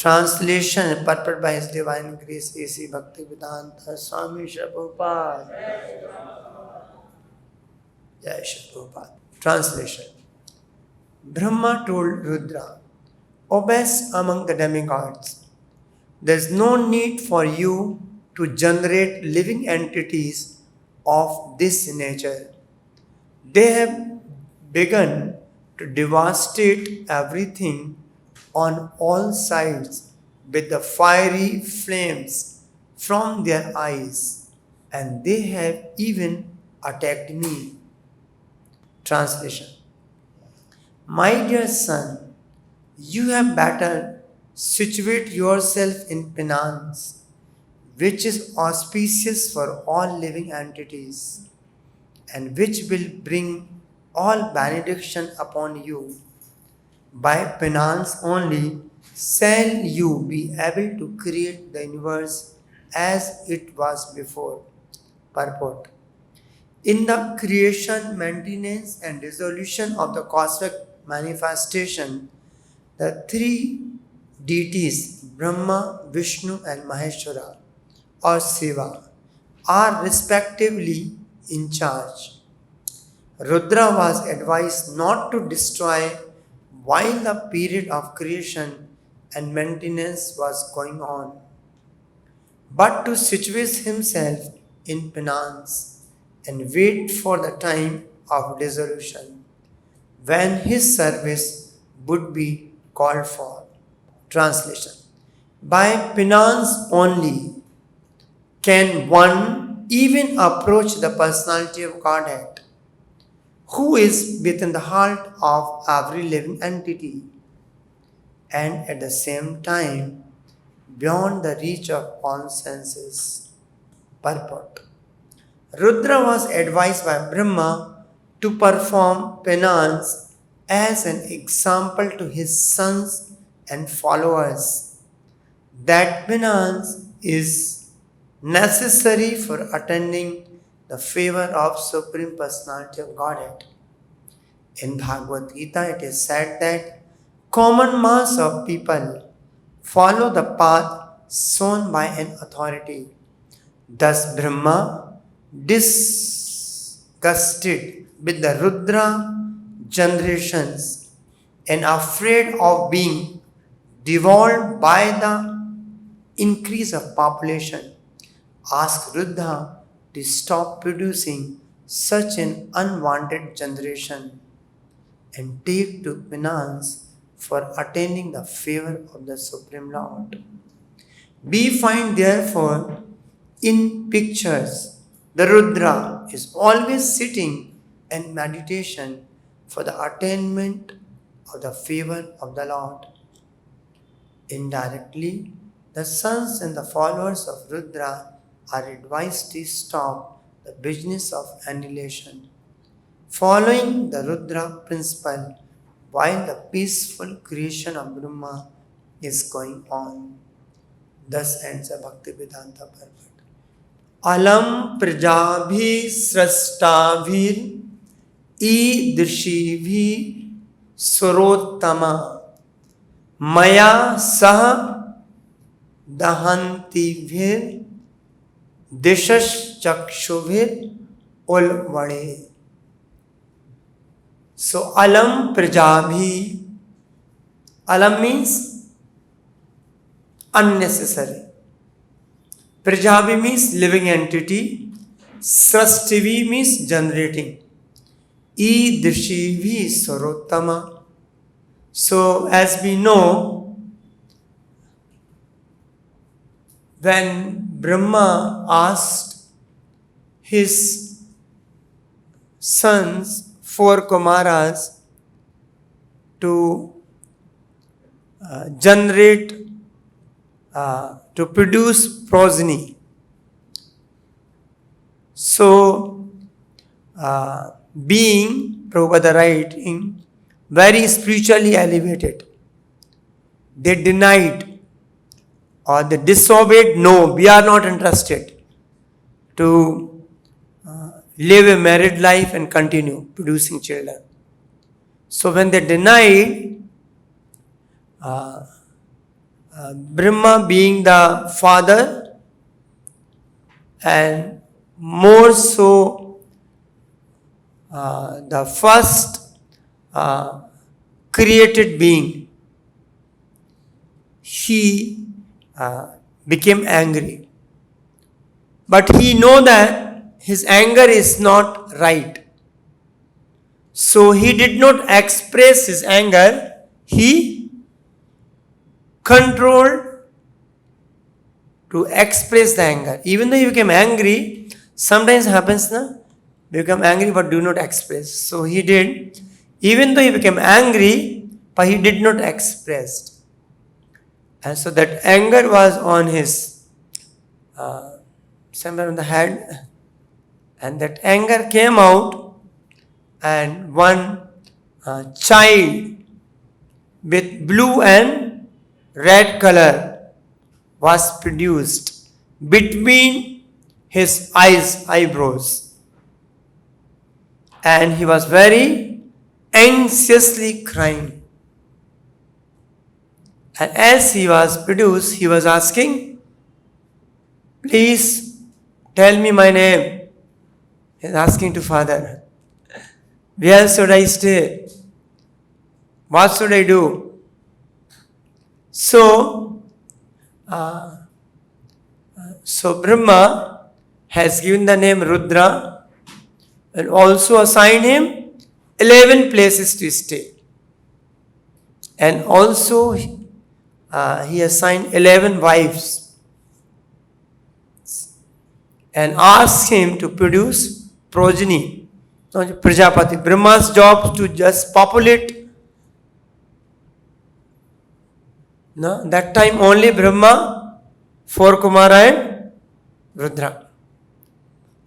Translation purport by His Divine Grace A.C. Bhaktivedanta Swami Prabhupada. Jai Shri Prabhupada. Translation. Brahma told Rudra, O best among the demigods, there is no need for you to generate living entities of this nature. They have begun to devastate everything on all sides with the fiery flames from their eyes, and they have even attacked me. Translation. My dear son, you have better situate yourself in penance, which is auspicious for all living entities, and which will bring all benediction upon you. By penance only shall you be able to create the universe as it was before. Purport. In the creation, maintenance, and dissolution of the cosmic manifestation, the three deities, Brahma, Vishnu, and Maheshwara, or Shiva, are respectively in charge. Rudra was advised not to destroy while the period of creation and maintenance was going on, but to situate himself in penance and wait for the time of dissolution, when his service would be called for. Translation. By penance only can one even approach the personality of Godhead, who is within the heart of every living entity, and at the same time beyond the reach of all senses. Purport. Rudra was advised by Brahma to perform penance as an example to his sons and followers. That penance is necessary for attaining the favor of Supreme Personality of Godhead. In Bhagavad Gita, it is said that common mass of people follow the path shown by an authority. Thus Brahma, disgusted with the Rudra generations and afraid of being devoured by the increase of population, asked Rudra to stop producing such an unwanted generation and take to penance for attaining the favor of the Supreme Lord. We find therefore in pictures the Rudra is always sitting in meditation for the attainment of the favor of the Lord. Indirectly, the sons and the followers of Rudra are advised to stop the business of annihilation, following the Rudra principle while the peaceful creation of Brahma is going on. Thus ends the Bhaktivedanta purport. Alam prajabhi srastabhir idrishibhi surottama maya sah dahantivir dishash chakshuvir ulvade. So alam prajabhi, alam means unnecessary. Prajabhi means living entity. Srastivi means generating. Idrishivi sarottama. So as we know, when Brahma asked his sons, 4 Kumaras, to to produce progeny. So, being, Prabhupada writing, very spiritually elevated, they denied or they disobeyed, no, we are not interested to live a married life and continue producing children. So when they denied, Brahma being the father and more so the first created being, he became angry. But he know that his anger is not right. So he did not express his anger. He controlled to express the anger. Even though he became angry, sometimes happens na, become angry but do not express. So he did. Even though he became angry, but he did not express. And so that anger was on his somewhere on the head, and that anger came out, and one child with blue and red color was produced between his eyebrows, and he was very anxiously crying. And as he was produced, he was asking, please tell me my name. He is asking to Father, where should I stay? What should I do? So Brahma has given the name Rudra and also assigned him 11 places to stay. And also he assigned 11 wives and asked him to produce progeny. Prajapati. Brahma's job to just populate. No, that time only Brahma, 4 Kumara and Rudra.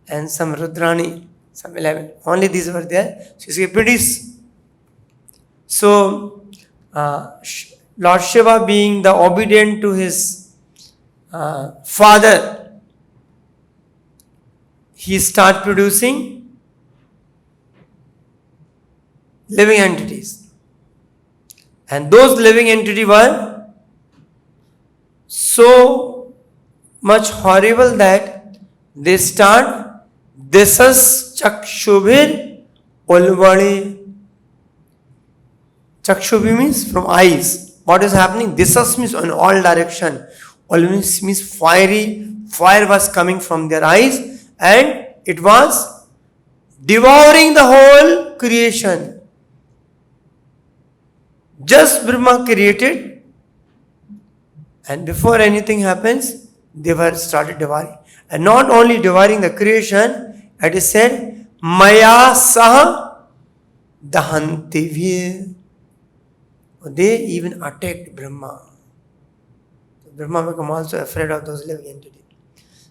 And some Rudrani, some 11. Only these were there. So he produced. So Lord Shiva being the obedient to his father, he started producing living entities. And those living entities were so much horrible that they start Desas Chakshubhir Ulvali. Chakshubhi means from eyes. What is happening? Desas means in all direction. Ulvali means fire was coming from their eyes, and it was devouring the whole creation. Just Brahma created, and before anything happens, they were started devouring. And not only devouring the creation, it is said, Maya Saha Dahantivir. They even attacked Brahma. Brahma became also afraid of those living entities.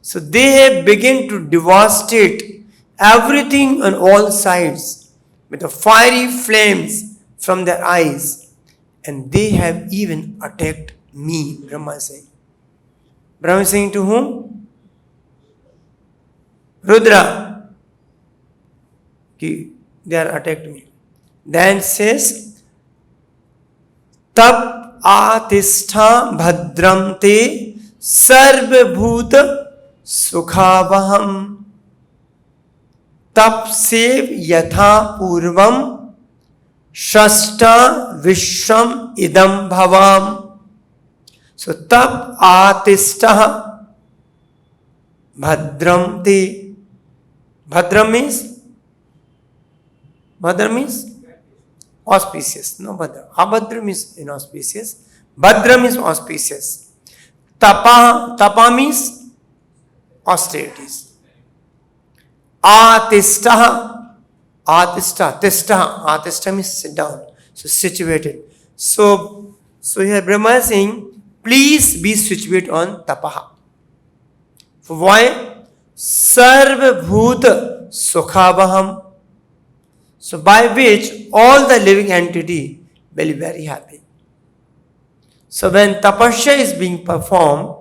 So they have begun to devastate everything on all sides with the fiery flames from their eyes. And they have even attacked me, Brahma is saying. Brahma is saying to whom? Rudra. They are attacked me. Then says, Tab atishtha bhadram te sarvabhuta sukhavaham tap sev yatha purvam shashta vishram idam bhavam. So tap atistha bhadram te. Bhadram means auspicious. No Bhadra. Abhadra means inauspicious. Bhadra means auspicious. Tapa means austerities. Atistha means sit down. So situated. So here Brahma is saying, please be situated on tapaha. For why? Sarva bhuta sukhabaham. So by which all the living entity will be very happy. So when tapasya is being performed,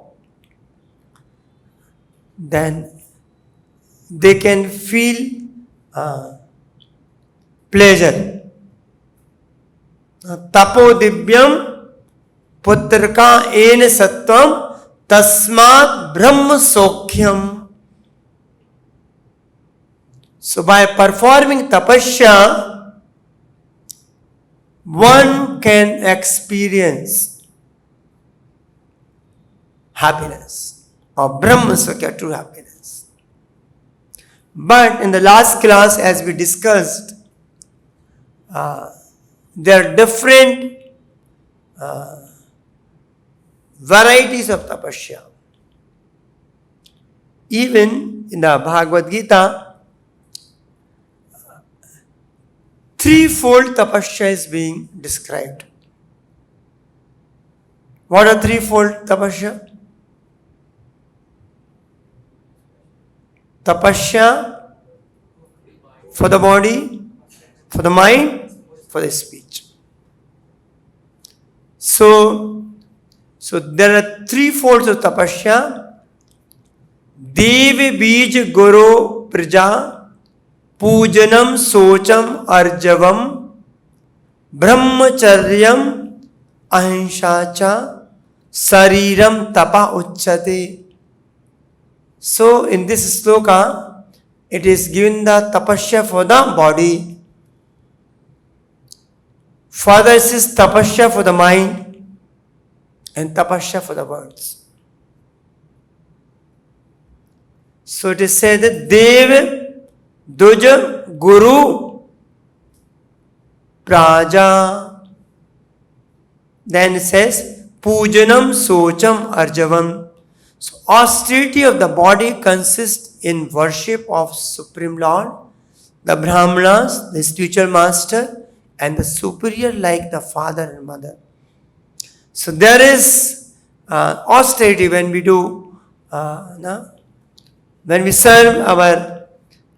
then they can feel pleasure. Tapo divyam putraka ena sattvam tasmat brahma sokhyam. So by performing tapasya, one can experience happiness or Brahma Sokya, true happiness. But in the last class, as we discussed, there are different varieties of tapasya. Even in the Bhagavad Gita, threefold tapasya is being described. What are threefold tapasya? Tapasya for the body, for the mind, for the speech. So there are three folds of tapasya. Devi Bij Guru Praja Pujanam Socham Arjavam Brahmacharyam Ahinsacha Sariram Tapa Uchchate. So in this sloka, it is given the tapasya for the body. Further it is tapasya for the mind and tapasya for the words. So it is said that Dev Duj Guru Praja. Then it says Pujanam Socham Arjavam. So austerity of the body consists in worship of Supreme Lord, the Brahmanas, the spiritual master, and the superior like the father and mother. So there is austerity when we do, when we serve our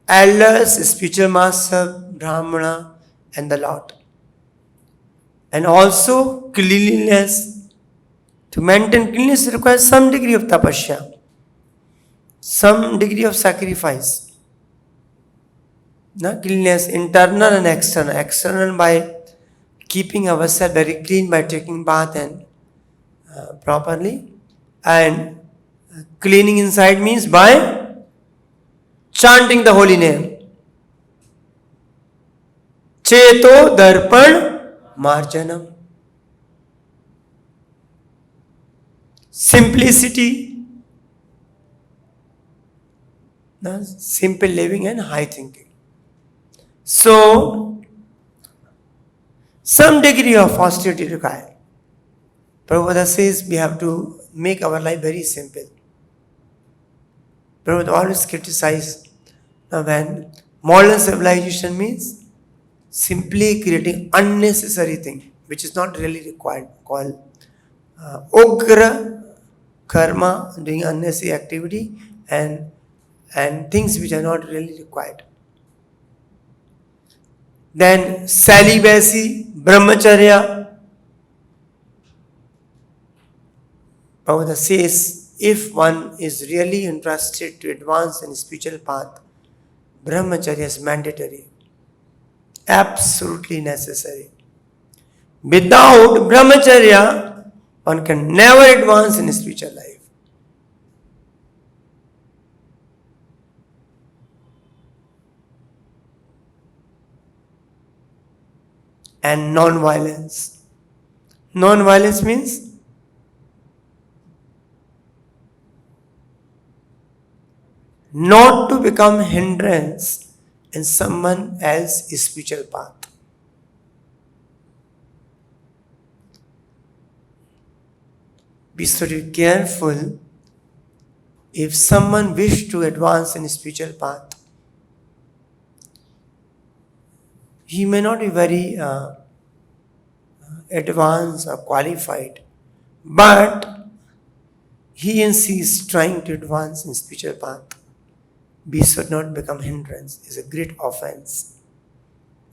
elders, spiritual master, Brahmana, and the Lord. And also cleanliness. To maintain cleanliness requires some degree of tapasya, some degree of sacrifice. Cleanliness, internal and external. External by keeping ourselves very clean by taking bath and properly. And cleaning inside means by chanting the holy name. Cheto darpan marjanam. Simplicity, simple living and high thinking. So, some degree of austerity required. Prabhupada says we have to make our life very simple. Prabhupada always criticizes when modern civilization means simply creating unnecessary thing which is not really required, called Ugra karma, doing unnecessary activity and things which are not really required. Then celibacy, Brahmacharya. Prabhupada says if one is really interested to advance in spiritual path, Brahmacharya is mandatory, absolutely necessary. Without Brahmacharya, one can never advance in spiritual life. And non-violence. Non-violence means not to become hindrance in someone else's spiritual path. We should be careful if someone wishes to advance in a spiritual path. He may not be very advanced or qualified, but he and she is trying to advance in spiritual path. We should not become hindrance. It's a great offense.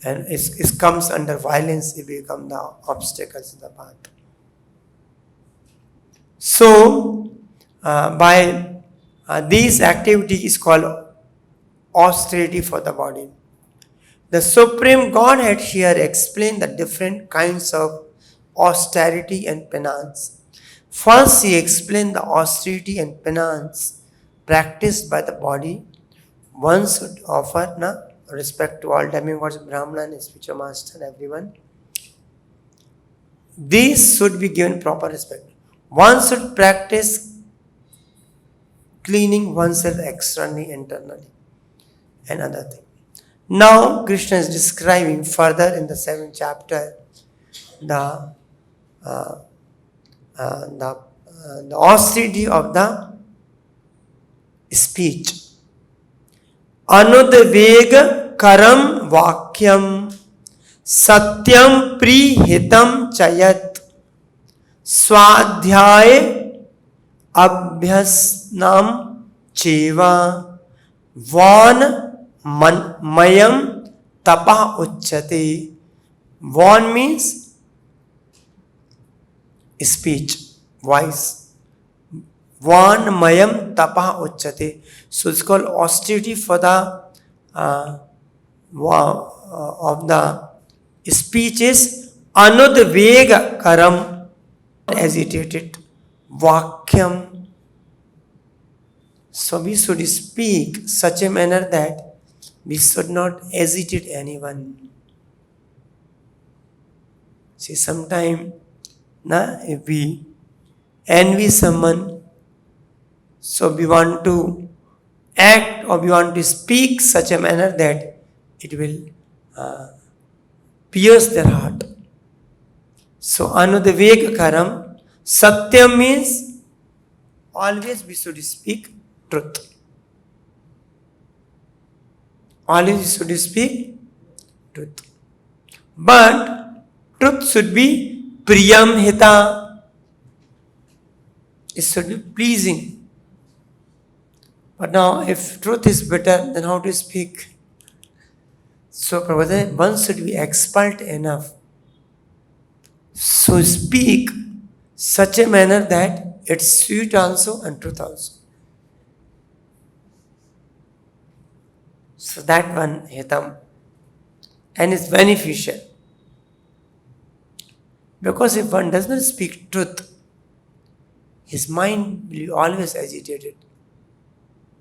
And it comes under violence if we become the obstacles in the path. So, by these activities is called austerity for the body. The Supreme Godhead here explained the different kinds of austerity and penance. First, he explained the austerity and penance practiced by the body. One should offer respect to all demigods, Brahma and spiritual master, everyone. These should be given proper respect. One should practice cleaning oneself externally, internally, and other thing. Now, Krishna is describing further in the 7th chapter the austerity of the speech. Anudveg karam vakyam satyam prihitam chayat swadhyay abhyasnam cheva van mayam tapa uchyate. Van means speech, voice. Van mayam tapa uchyate. So it's called austerity for the of the speech is anudvega karam, agitated, vakyam. So we should speak such a manner that we should not agitate anyone. See, sometimes if we envy someone, so we want to act or we want to speak such a manner that it will pierce their heart. So, anudveg karam, satyam means always we should speak truth. Always we should speak truth. But truth should be priyam hita. It should be pleasing. But now, if truth is better, then how to speak? So, Prabhupada, one should be expert enough. So, speak such a manner that it's sweet also and truth also. So, that one, hitam, and it's beneficial. Because if one does not speak truth, his mind will be always agitated.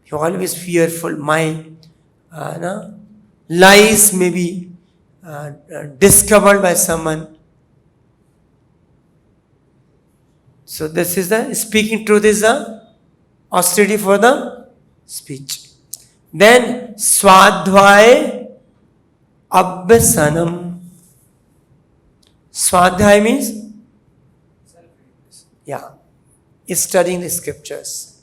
He always fearful. My lies may be discovered by someone. So this is the speaking truth is the austerity for the speech. Then swadhyay abhyasanam. Swadhyay means studying the scriptures.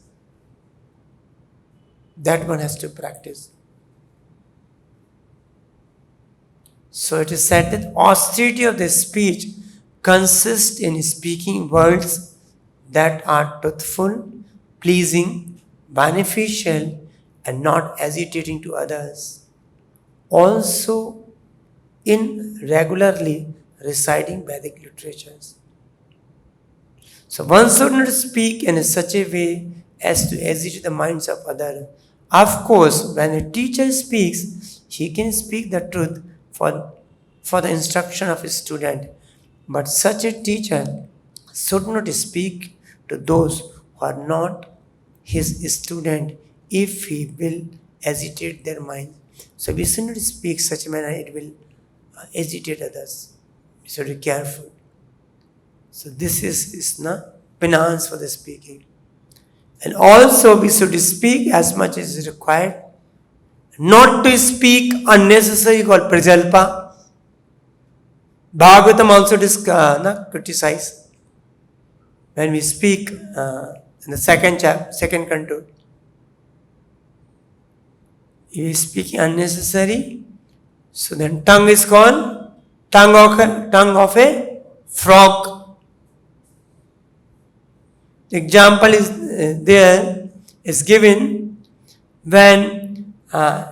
That one has to practice. So it is said that austerity of the speech consists in speaking words that are truthful, pleasing, beneficial, and not agitating to others. Also, in regularly reciting Vedic literatures. So one should not speak in such a way as to agitate the minds of others. Of course, when a teacher speaks, he can speak the truth for the instruction of his student. But such a teacher should not speak to those who are not his student if he will agitate their mind. So we should not speak such a manner it will agitate others. We should be careful. So this is penance for the speaking. And also we should speak as much as is required. Not to speak unnecessary called prajalpa. Bhagavatam also criticize. When we speak in the second canto, if we speak unnecessary, so then tongue is called tongue of a frog. The example is given when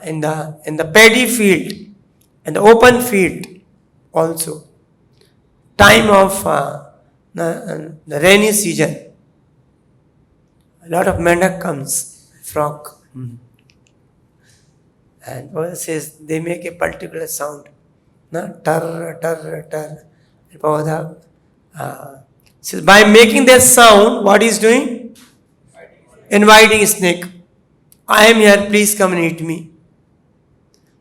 in the paddy field, in the open field also, time of the rainy season, a lot of mendak comes, frog. And Prabhupada says they make a particular sound. Tar, tar, tar. Prabhupada So by making that sound, what is doing? Inviting a snake. I am here, please come and eat me.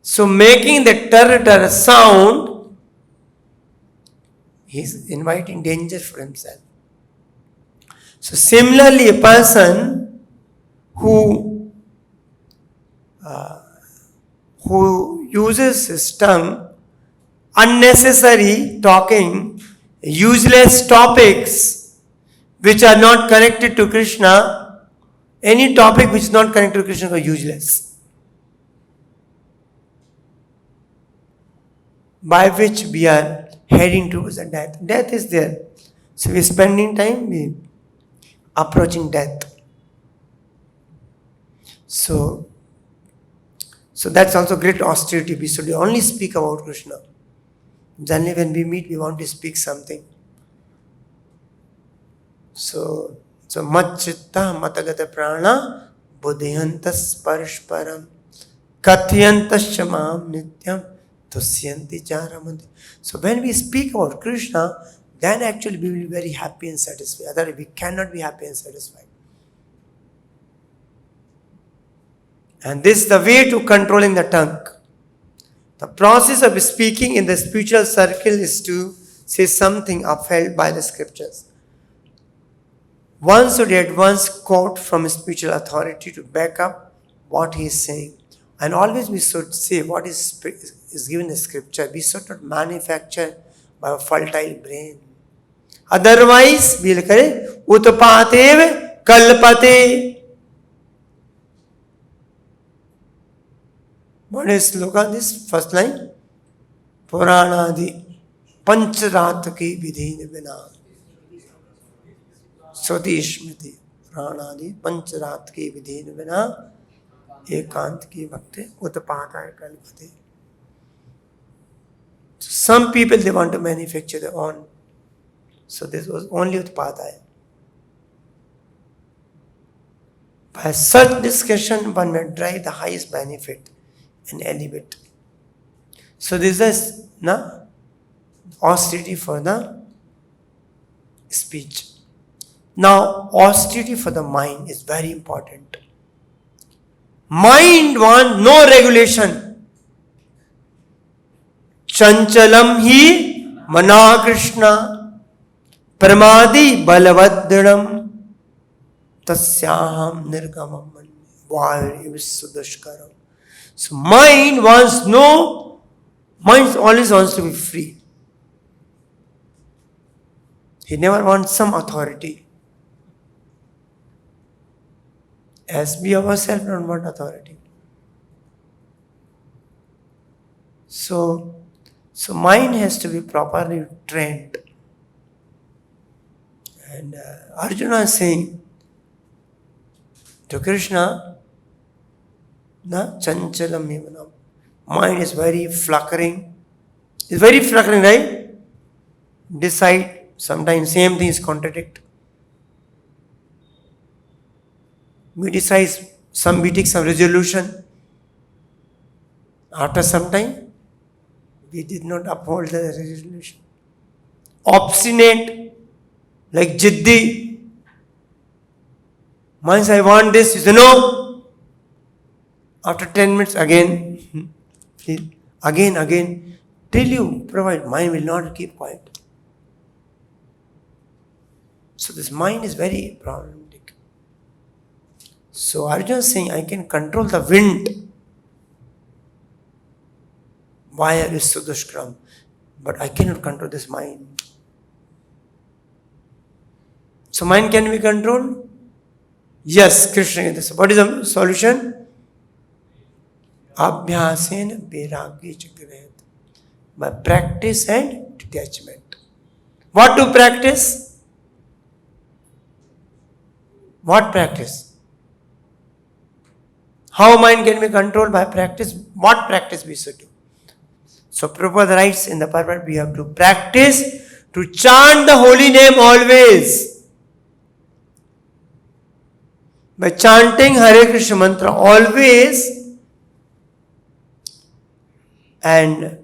So making the terror sound, he is inviting danger for himself. So similarly, a person who uses his tongue, unnecessary talking, useless topics which are not connected to Krishna, any topic which is not connected to Krishna is useless. By which we are heading towards the death. Death is there. So we are spending time, we approaching death. So that's also great austerity. We should only speak about Krishna. Generally when we meet, we want to speak something. So Machitta Matagata Prana Buddhiyantas Parashparam Katyantas Shamam Nityam Tusyanti Charamandi. So when we speak about Krishna, then actually we will be very happy and satisfied. Otherwise we cannot be happy and satisfied. And this is the way to controlling the tongue. The process of speaking in the spiritual circle is to say something upheld by the scriptures. One should at once quote from a spiritual authority to back up what he is saying. And always we should say what is given in the scripture. We should not manufacture by a fertile brain. Otherwise, we will say, Utpatev Kalpate. What is look at this first line? Puranadi Pancharataki Vidhi Vina. Swadishmiti Puranadi Pancharataki Vidhi Vina Ekant ki Bhakti Utpataya Kalpate. Some people they want to manufacture their own. So this was only Utpadaya. By such discussion, one may derive the highest benefit and elevate. So this is austerity for the speech. Now, austerity for the mind is very important. Mind wants no regulation. Chanchalam hi mana Krishna pramadi balavaddanam tasyaham nirgamam vayu visudushkaram. So mind always wants to be free. He never wants some authority. As we ourselves don't want authority. So mind has to be properly trained. And Arjuna is saying to Krishna, Chanchalam Himanam. Mind is very fluttering. It's very fluttering, right? Decide. Sometimes same thing is contradict. We decide we take some resolution. After some time, we did not uphold the resolution. Obstinate, like Jiddi. Once I want this, you say no. After 10 minutes, again, till you provide, mind will not keep quiet. So this mind is very problematic. So Arjuna is saying, I can control the wind via Visudushkram, but I cannot control this mind. So mind can be controlled? Yes, Krishna. What is the solution? Abhyasen Vairagya Chakret. By practice and detachment. What to practice? What practice? How mind can be controlled? By practice. What practice we should do? So Prabhupada writes in the purport, we have to practice to chant the holy name always. By chanting Hare Krishna mantra always, and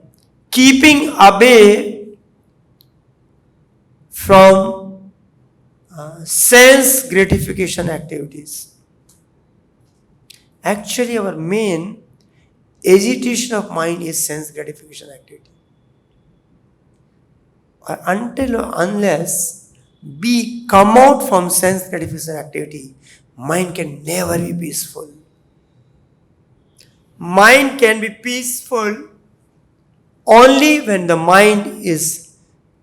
keeping away from sense gratification activities. Actually, our main agitation of mind is sense gratification activity. Until or unless we come out from sense gratification activity, mind can never be peaceful. Mind can be peaceful only when the mind is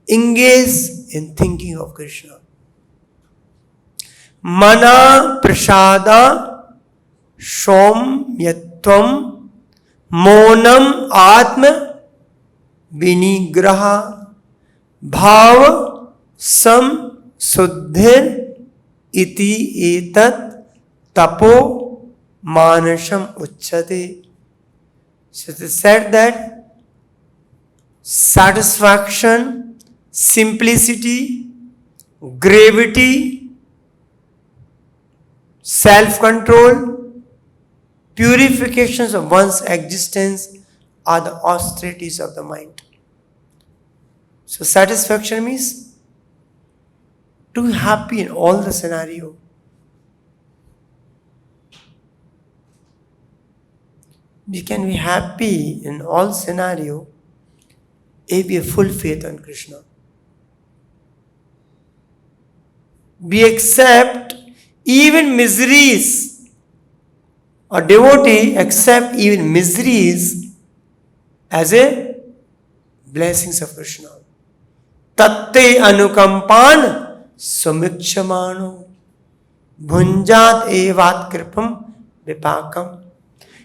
engaged in thinking of Krishna. Mana prasada shomyatvam monam atma vinigraha bhav sam suddhir iti etat tapo manasham uchyate. So it is said that satisfaction, simplicity, gravity, self-control, purifications of one's existence are the austerities of the mind. So satisfaction means to be happy in all the scenario. We can be happy in all scenario if we have full faith on Krishna. We accept even miseries, or devotee accept even miseries as a blessings of Krishna. Tatte anukampan sumikshmano bhunjat evat kripam vipakam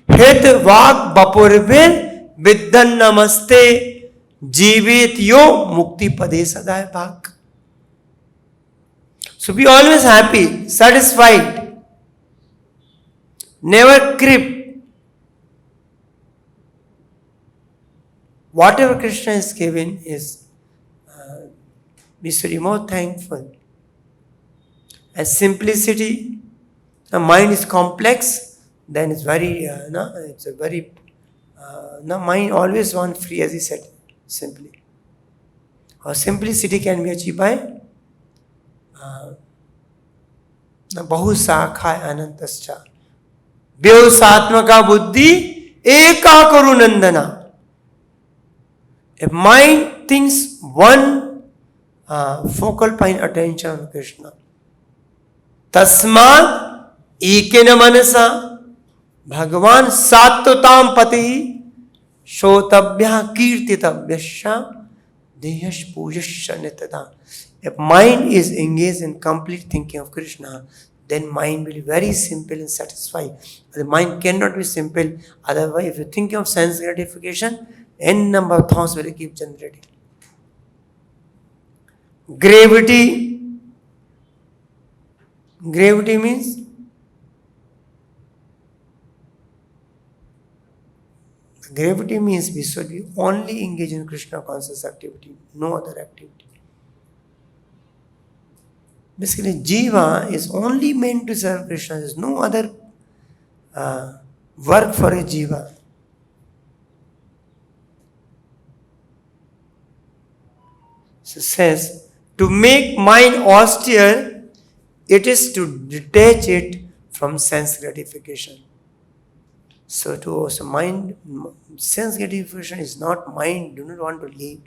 hit vak bapurvir viddan namaste jivet yo mukti pade sadai bhak. So be always happy, satisfied, never creep. Whatever Krishna is given is, we should be more thankful. As simplicity, the mind is complex, then it's very, mind always wants free, as he said, simply. Or simplicity can be achieved by बहु शाखा अनंतश्चा व्यवसात्मका बुद्धि एका करु नंदना. If mind thinks one focal point attention on Krishna, tasmat ekena manasa Bhagavan sattvatam pati shotabhya kirtitavyasya deyash pujasya nitada. If mind is engaged in complete thinking of Krishna, then mind will be very simple and satisfied. The mind cannot be simple. Otherwise, if you think of sense gratification, n number of thoughts will keep generating. Gravity. Gravity means we should be only engaged in Krishna conscious activity, no other activity. Basically, Jiva is only meant to serve Krishna. There is no other work for a Jiva. So it says, to make mind austere, it is to detach it from sense gratification. So sense gratification is not mind, do not want to leave.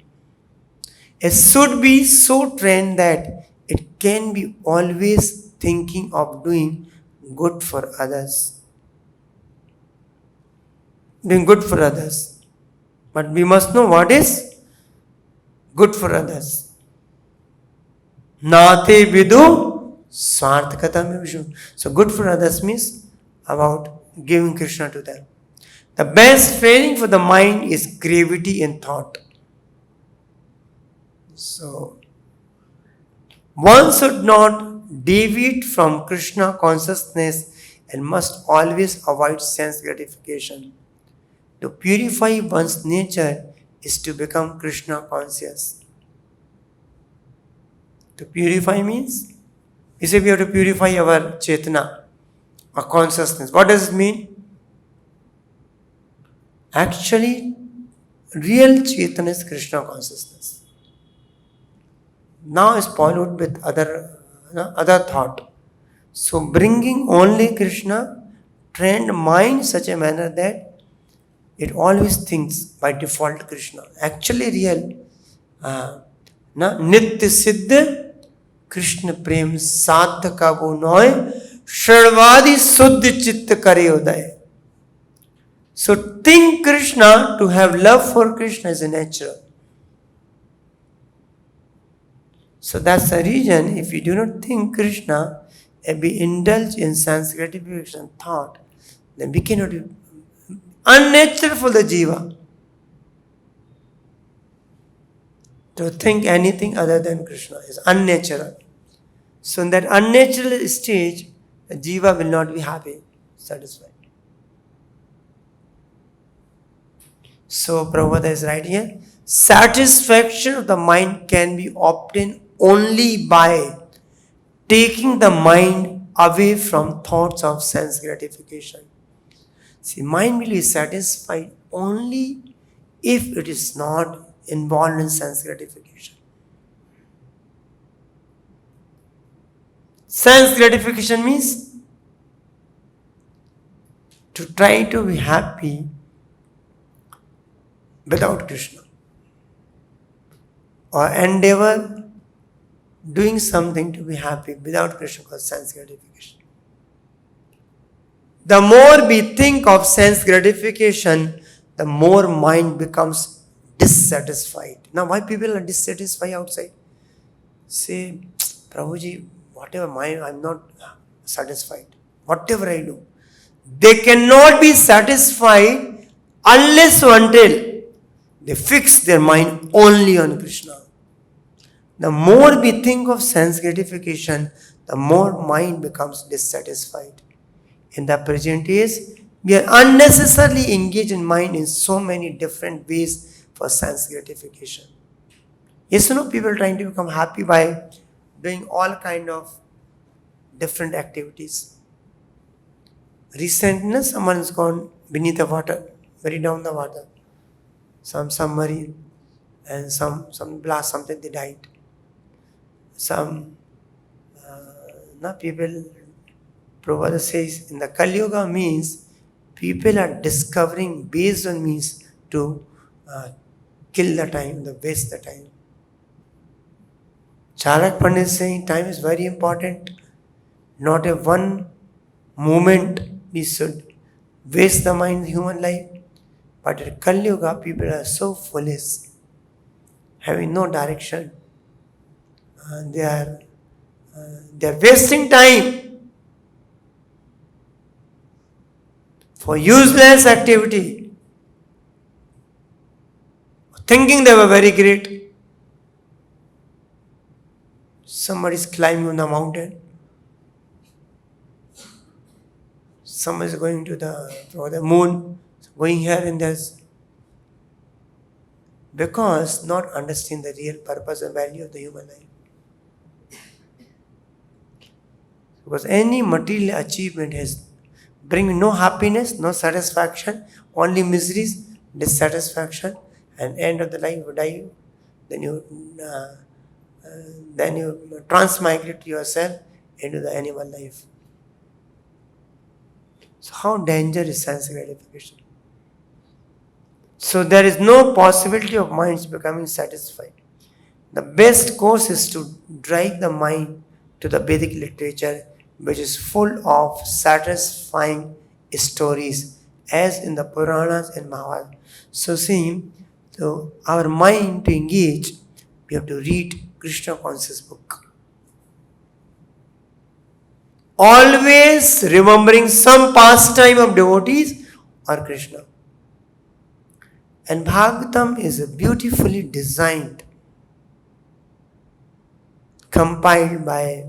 It should be so trained that it can be always thinking of doing good for others. Doing good for others. But we must know what is good for others. Nate vidu swarthakatam vishu. So good for others means about giving Krishna to them. The best training for the mind is gravity in thought. So one should not deviate from Krishna consciousness and must always avoid sense gratification. To purify one's nature is to become Krishna conscious. To purify means, we say we have to purify our chetana, our consciousness. What does it mean? Actually, real chetana is Krishna consciousness. now is polluted with other thought. So bringing only Krishna trained mind in such a manner that it always thinks by default Krishna. Actually real Nitya Siddha Krishna Prem Sadhaka Gunoy Sharvadi Suddha Chitta Kare Uday. So think Krishna, to have love for Krishna is a natural. So that's the reason, if you do not think Krishna and be indulged in sense gratification thought, then we cannot be unnatural for the jiva to think anything other than Krishna is unnatural. So in that unnatural stage, the jiva will not be happy, satisfied. So Prabhupada is right here. Satisfaction of the mind can be obtained only by taking the mind away from thoughts of sense gratification. See, mind will be satisfied only if it is not involved in sense gratification. Sense gratification means to try to be happy without Krishna, or endeavor doing something to be happy without Krishna called sense gratification. The more we think of sense gratification, the more mind becomes dissatisfied. Now why people are dissatisfied outside? Say, Prabhuji, whatever I'm not satisfied. Whatever I do. They cannot be satisfied unless or until they fix their mind only on Krishna. The more we think of sense gratification, the more mind becomes dissatisfied. In the present age, we are unnecessarily engaged in mind in so many different ways for sense gratification. Yes, people are trying to become happy by doing all kind of different activities. Recently, someone has gone beneath the water, very down the water. Some submarine and some blast, something they died. Some people, Prabhupada says, in the Kali Yuga means people are discovering based on means to kill the time, waste the time. Charak Pandit is saying time is very important. Not a one moment we should waste the mind, human life. But in Kali Yuga, people are so foolish, having no direction. They are wasting time for useless activity, thinking they were very great. Somebody is climbing on the mountain. Somebody is going to the moon, going here and there. Because not understand the real purpose and value of the human life. Because any material achievement has bring no happiness, no satisfaction, only miseries, dissatisfaction, and end of the life you die. Then you transmigrate yourself into the animal life. So how dangerous is sense gratification? So there is no possibility of minds becoming satisfied. The best course is to drive the mind to the Vedic literature, which is full of satisfying stories, as in the Puranas and Mahabharata. So our mind to engage, we have to read Krishna conscious book. Always remembering some pastime of devotees or Krishna. And Bhagavatam is beautifully designed, compiled by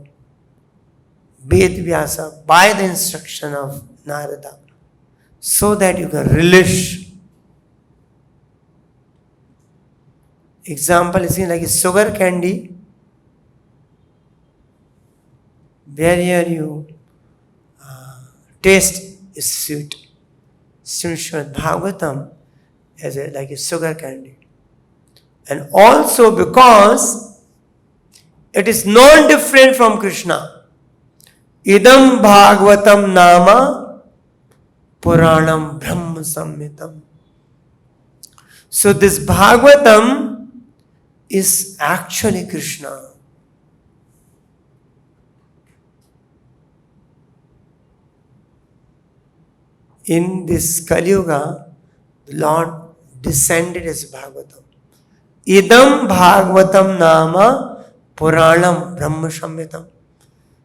Ved Vyasa by the instruction of Narada, so that you can relish. Example is like a sugar candy, where here you taste is sweet. Srimad Bhagavatam as like a sugar candy. And also because It is non-different from Krishna. Idam Bhagavatam Nama Puranam Brahma Samhitam. So this Bhagavatam is actually Krishna. In this Kali Yuga, the Lord descended as Bhagavatam. Idam Bhagavatam Nama Puranam Brahma Samhitam.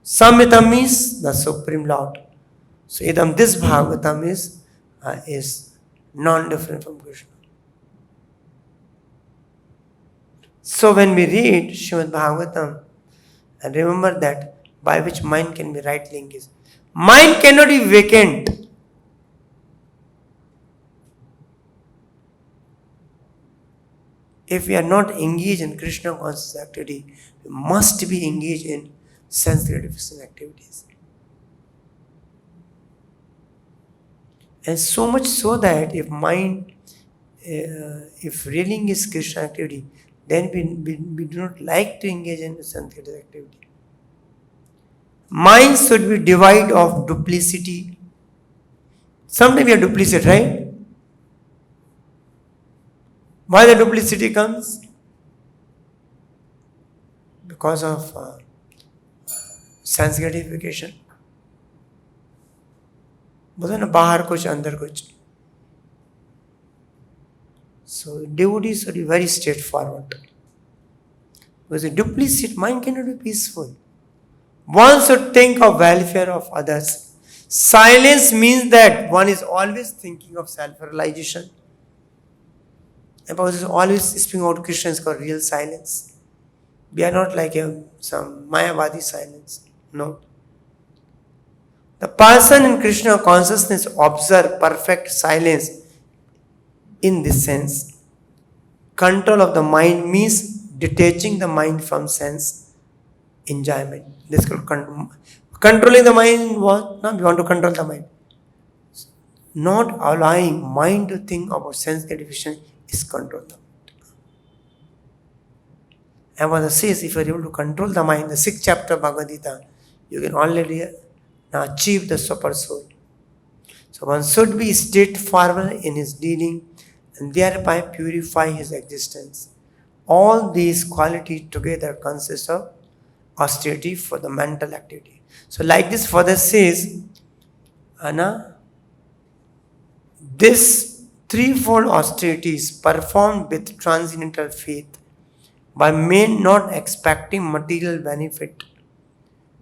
Samhitam means the Supreme Lord. So Idam, this Bhagavatam is non-different from Krishna. So when we read Srimad Bhagavatam, and remember that by which mind can be rightly engaged. Mind cannot be vacant. If we are not engaged in Krishna conscious activity, we must be engaged in sense gratification activities. And so much so that if mind, if really is Krishna activity, then we do not like to engage in sense gratification activity. Mind should be devoid of duplicity. Sometimes we are duplicate, right? Why the duplicity comes? Because of sense gratification. बोलते ना बाहर कुछ अंदर कुछ. So devotees should be very straightforward. Because a duplicate mind cannot be peaceful. One should think of welfare of others. Silence means that one is always thinking of self-realization. Because always speaking out Krishna is called real silence. We are not like some Mayavadi silence. No. The person in Krishna consciousness observes perfect silence in this sense. Control of the mind means detaching the mind from sense enjoyment. This is called controlling the mind. What? No, we want to control the mind. Not allowing mind to think about sense gratification is control the mind. And what it says, if you are able to control the mind, the 6th chapter of Bhagavad Gita, you can already achieve the super soul. So one should be straightforward in his dealing and thereby purify his existence. All these qualities together consist of austerity for the mental activity. So like this further says, this threefold austerity is performed with transcendental faith by men not expecting material benefit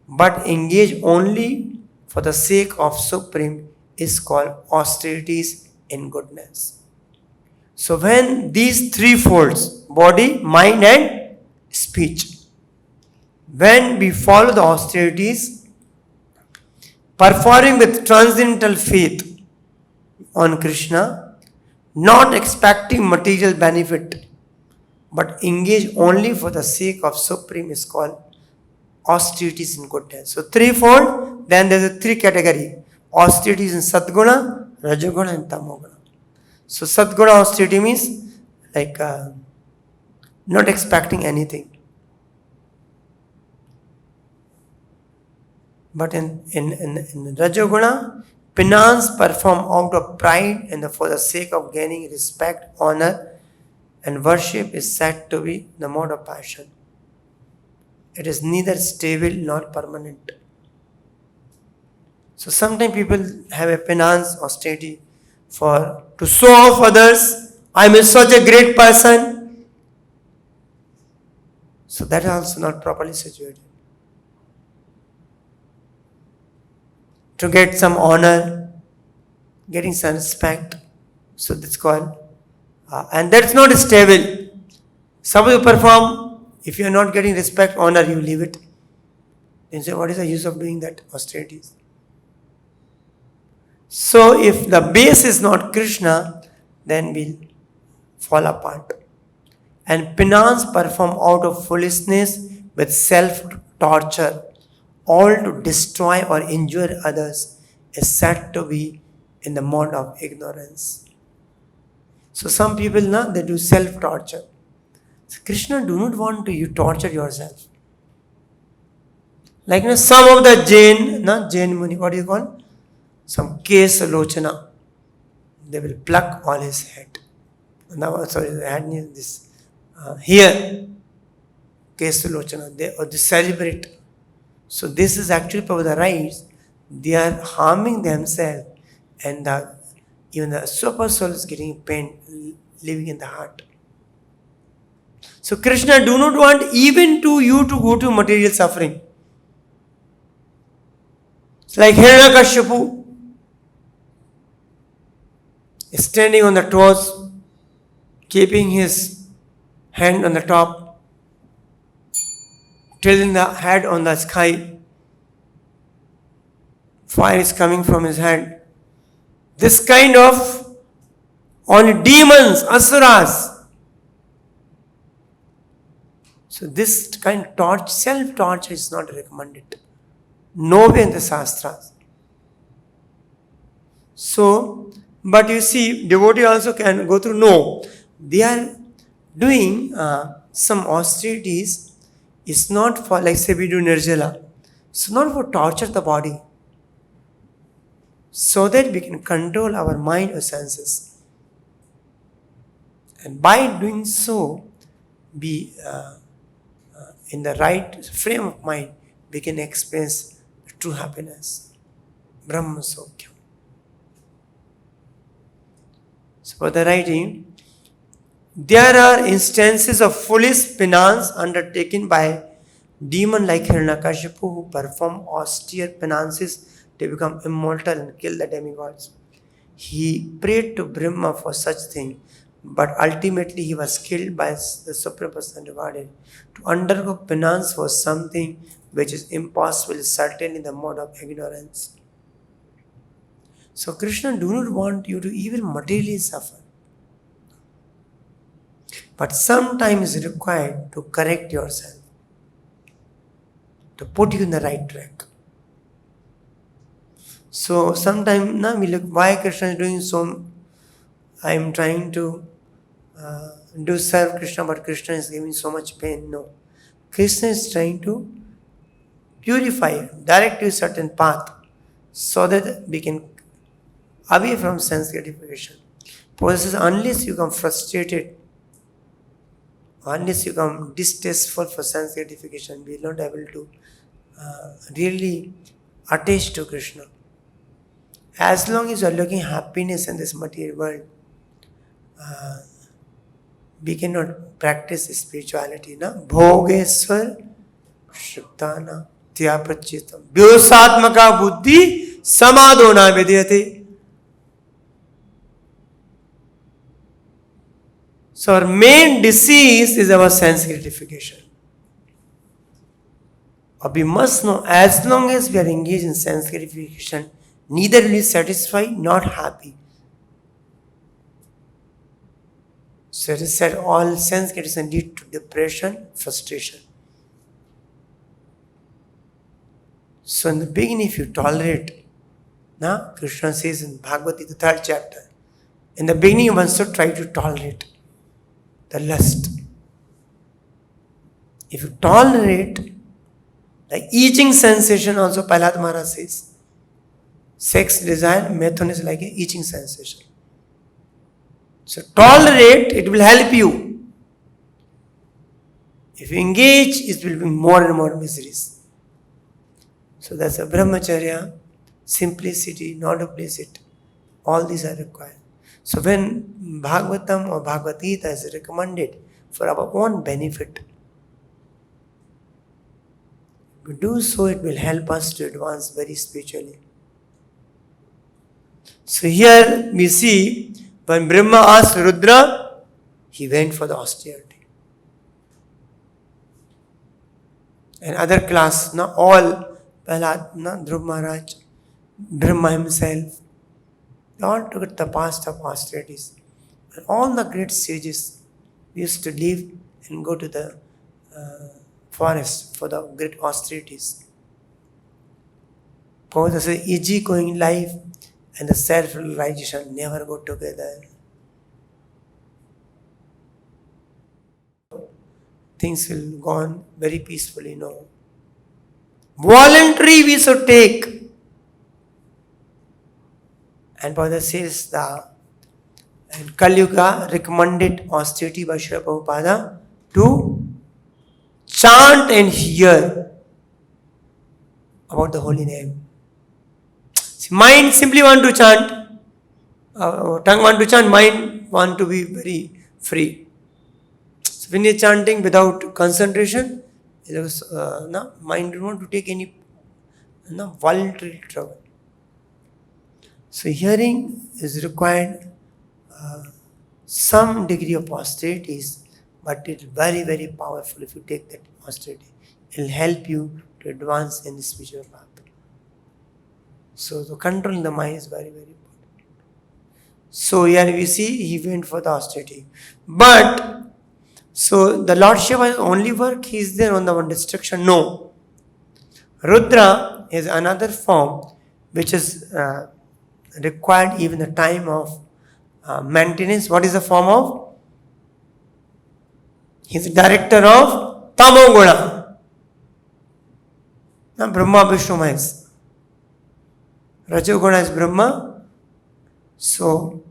but engage only for the sake of supreme is called austerities in goodness. So when these three folds, body, mind and speech, when we follow the austerities, performing with transcendental faith on Krishna, not expecting material benefit, but engage only for the sake of supreme is called austerities in goodness. So threefold, then there is a three category. Austerities in Satguna, Rajoguna and Tamoguna. So Satguna austerity means like not expecting anything. But in Rajoguna, penance performed out of pride and for the sake of gaining respect, honor, and worship is said to be the mode of passion. It is neither stable nor permanent. So sometimes people have a penance austerity to show off others. I am such a great person. So that is also not properly situated. To get some honor, getting some respect. So that's called, and that's not stable. Suppose you perform, if you are not getting respect, honor, you leave it. Then say, what is the use of doing that austerities? So if the base is not Krishna, then we'll fall apart. And penance performed out of foolishness with self-torture, all to destroy or injure others, is said to be in the mode of ignorance. So some people, they do self-torture. So Krishna do not want you torture yourself. Like some of the Jain Muni, what do you call? Some case lochana. They will pluck all his head. Now, sorry, the head is this. Here, case lochana, they celebrate. So this is actually for the rights. They are harming themselves, and even the super soul is getting pain living in the heart. So Krishna do not want even you to go to material suffering. It's like Hiranyakashipu is standing on the toes, keeping his hand on the top, tilting the head on the sky. Fire is coming from his hand. This kind of only demons, asuras. So this kind of self-torture is not recommended. Nowhere in the Shastras. So, but you see, devotee also can go through. No, they are doing some austerities. It's not for, like say we do Nirjala. It's not for torture the body. So that we can control our mind or senses. And by doing so, be in the right frame of mind, we can experience true happiness. Brahma Sokhyam. So for the writing, there are instances of foolish penance undertaken by demon like Hiranyakashipu who perform austere penances to become immortal and kill the demigods. He prayed to Brahma for such thing, but ultimately he was killed by the Supreme Personality of Godhead. To undergo penance was something which is impossible, certainly in the mode of ignorance. So Krishna do not want you to even materially suffer. But sometimes it is required to correct yourself, to put you in the right track. So sometimes we look, why Krishna is doing so. I am trying to do serve Krishna, but Krishna is giving so much pain. No. Krishna is trying to purify you, direct you a certain path, so that we can away from sense gratification. Because unless you become frustrated, unless you become distasteful for sense gratification, we are not able to really attach to Krishna. As long as you are looking happiness in this material world, we cannot practice spirituality. Bhogeswar Shubdana Tyaprachitam Vyosatmaka Buddhi Samadona Vidyate. So our main disease is our sense gratification. Or we must know, as long as we are engaged in sense gratification, neither will be satisfied, not happy. So it is said all sense gratification lead to depression, frustration. So in the beginning, if you tolerate, Krishna says in Bhagavatam, the 3rd chapter, in the beginning one should try to tolerate the lust. If you tolerate, like itching sensation also, Prahlad Maharaj says, sex desire, method is like an itching sensation. So tolerate, it will help you. If you engage, it will be more and more miseries. So that's a Brahmacharya, simplicity, not duplicity. All these are required. So when Bhagavatam or Bhagavad Gita is recommended for our own benefit, if we do so, it will help us to advance very spiritually. So here we see, when Brahma asked Rudra, he went for the austerity. And other class, all, Dhruv Maharaj, Brahma himself, they all took the path of austerities. And all the great sages used to live and go to the forest for the great austerities. Because the easy-going life and the self-realization never go together. Things will go on very peacefully, Voluntary we should take. And Prabhupada says the Kali Yuga recommended austerity by Srila Prabhupada to chant and hear about the holy name. See, mind simply want to chant, tongue want to chant, mind want to be very free. So when you're chanting without concentration, mind don't want to take any voluntary trouble. So hearing is required some degree of austerities, but it's very, very powerful if you take that austerity. It will help you to advance in the spiritual path. So the controlling the mind is very, very important. So here we see he went for the austerity. But, so the Lord Shiva only work, he is there on the one destruction? No. Rudra is another form which is required even the time of maintenance. What is the form of? He is the director of Tamoguna. Now Brahma, Vishnu, Mahesh. Rajoguna is Brahma. So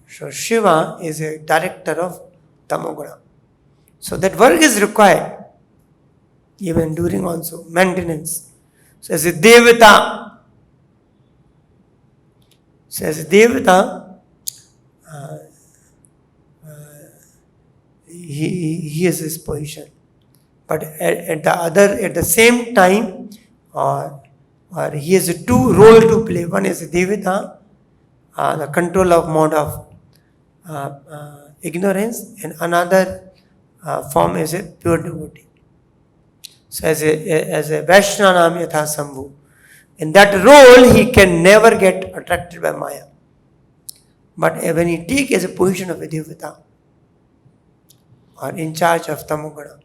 Shiva is a director of Tamoguna. So that work is required even during also maintenance. So as a Devata, he has his position. But at the same time, or he has a two role to play. One is a Devata, the control of mode of ignorance, and another form is a pure devotee. So as a Vaishnava Yatha Sambhu, in that role he can never get attracted by Maya. But when he takes as a position of a Devata or in charge of Tamoguna,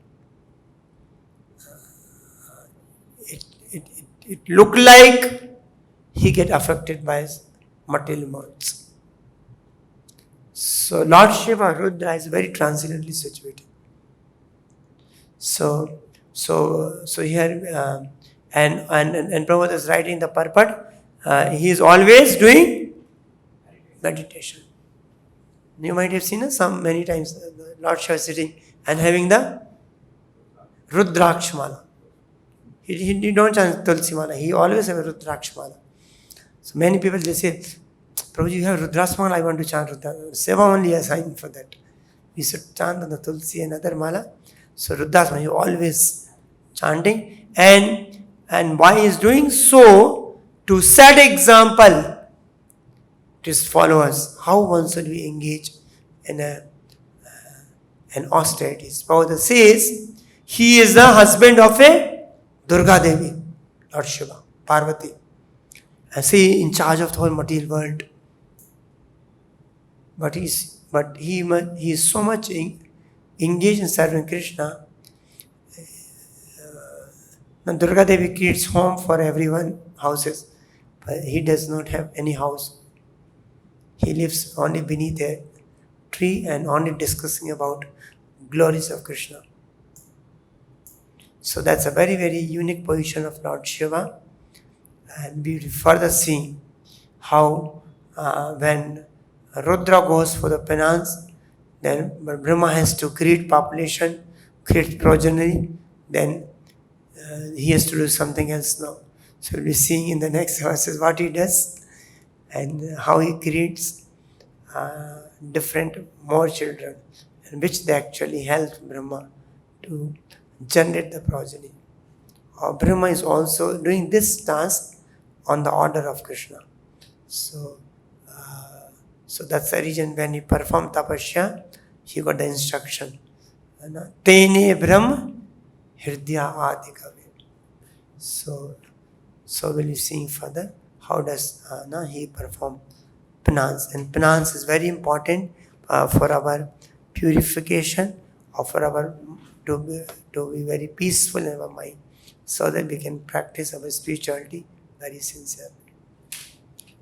it look like he get affected by his material modes. So Lord Shiva, Rudra is very transcendently situated. So here and Prabhupada is writing the purport. He is always doing meditation. You might have seen many times the Lord Shiva sitting and having the Rudrakshmala. He don't chant Tulsi Mala. He always have a Rudrakshmala. So many people they say, Prabhuji, you have Rudrakshmala, I want to chant Rudra. Seva only assigned for that. We should chant on the Tulsi and other Mala. So Rudrakshmala, he always chanting. And why he is doing so? To set example to his followers. How one should we engage in an austerity. Prabhupada says, he is the husband of a Durga Devi, Lord Shiva, Parvati. And see, in charge of the whole material world. But he is so much engaged in serving Krishna. Durga Devi creates home for everyone, houses. But he does not have any house. He lives only beneath a tree and only discussing about glories of Krishna. So that's a very, very unique position of Lord Shiva. And we further see how when Rudra goes for the penance, then Brahma has to create population, create progeny, then he has to do something else now. So we'll be seeing in the next verses what he does and how he creates different more children, and which they actually help Brahma to generate the progeny. Brahma is also doing this task on the order of Krishna. So that's the reason when he performed tapasya, he got the instruction. Tene Brahma Hridya Adikave. So we'll be seeing further how does he perform penance. And penance is very important for our purification, or for our to be very peaceful in our mind, so that we can practice our spirituality very sincerely.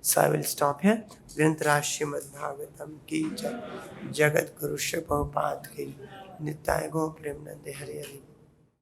So I will stop here. Vrindavan Srimad Bhagavatam ki jai, Jagat Guru Shri Prabhupada ki, Nityai Go Premanande Hare Hare.